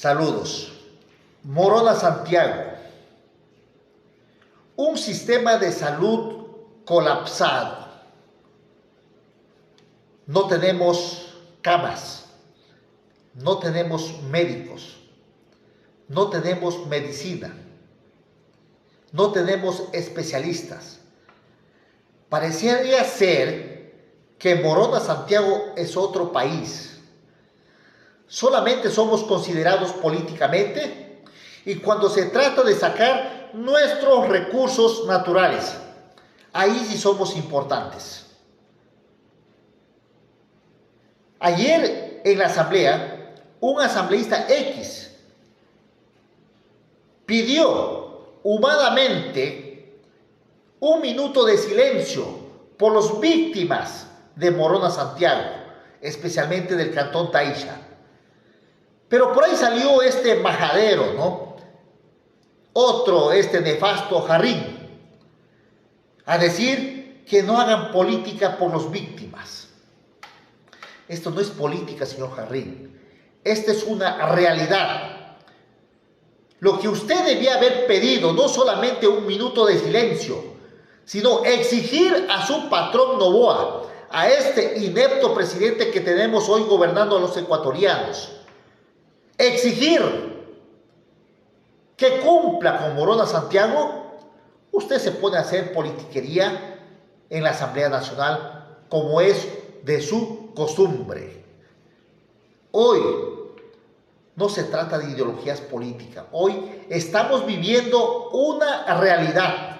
Saludos. Morona Santiago. Un sistema de salud colapsado. No tenemos camas, no tenemos médicos, no tenemos medicina, no tenemos especialistas. Parecería ser que Morona Santiago es otro país. Solamente somos considerados políticamente y cuando se trata de sacar nuestros recursos naturales, ahí sí somos importantes. Ayer en la asamblea, un asambleísta X pidió humanamente un minuto de silencio por las víctimas de Morona Santiago, especialmente del cantón Taisha. Pero por ahí salió este majadero, ¿no? Otro, nefasto Jarrín, a decir que no hagan política por las víctimas. Esto no es política, señor Jarrín. Esta es una realidad. Lo que usted debía haber pedido, no solamente un minuto de silencio, sino exigir a su patrón Noboa, a este inepto presidente que tenemos hoy gobernando a los ecuatorianos, exigir que cumpla con Morona Santiago. Usted se pone a hacer politiquería en la Asamblea Nacional como es de su costumbre. Hoy no se trata de ideologías políticas. Hoy estamos viviendo una realidad.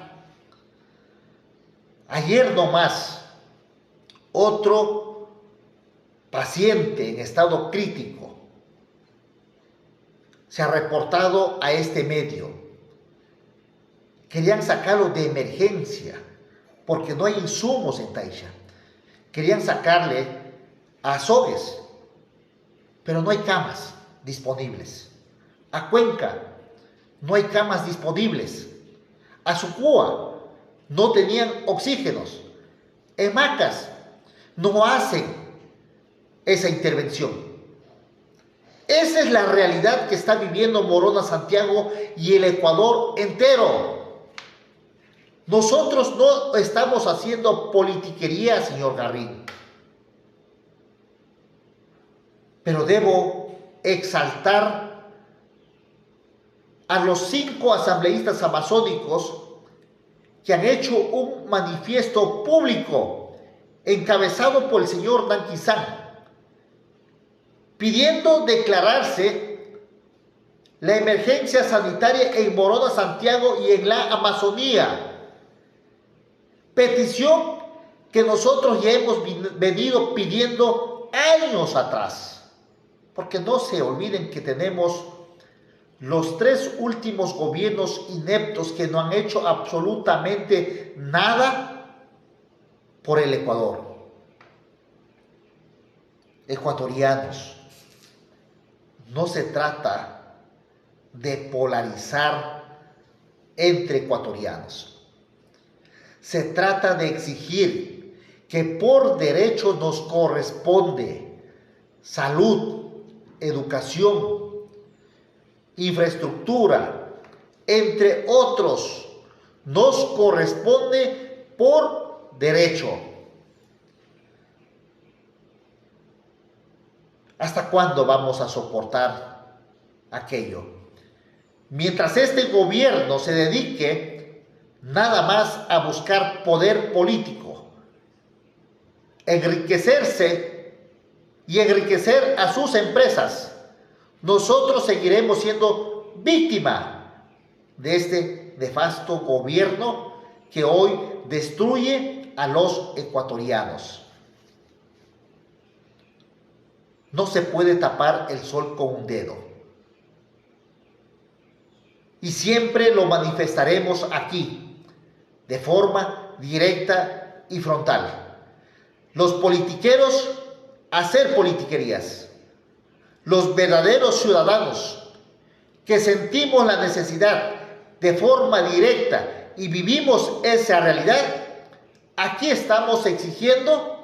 Ayer nomás, otro paciente en estado crítico se ha reportado a este medio. Querían sacarlo de emergencia porque no hay insumos en Taisha. Querían sacarle a Azogues, pero no hay camas disponibles. A Cuenca no hay camas disponibles. A Sucúa no tenían oxígenos. En Macas no hacen esa intervención. Esa es la realidad que está viviendo Morona Santiago y el Ecuador entero. Nosotros no estamos haciendo politiquería, señor Jarrín. Pero debo exaltar a los 5 asambleístas amazónicos que han hecho un manifiesto público encabezado por el señor Nanquizán, pidiendo declararse la emergencia sanitaria en Morona Santiago y en la Amazonía. Petición que nosotros ya hemos venido pidiendo años atrás. Porque no se olviden que tenemos los 3 últimos gobiernos ineptos que no han hecho absolutamente nada por el Ecuador. Ecuatorianos, no se trata de polarizar entre ecuatorianos. Se trata de exigir que por derecho nos corresponde salud, educación, infraestructura, entre otros, nos corresponde por derecho. ¿Hasta cuándo vamos a soportar aquello? Mientras este gobierno se dedique nada más a buscar poder político, enriquecerse y enriquecer a sus empresas, nosotros seguiremos siendo víctima de este nefasto gobierno que hoy destruye a los ecuatorianos. No se puede tapar el sol con un dedo. Y siempre lo manifestaremos aquí, de forma directa y frontal. Los politiqueros, hacer politiquerías. Los verdaderos ciudadanos que sentimos la necesidad de forma directa y vivimos esa realidad, aquí estamos exigiendo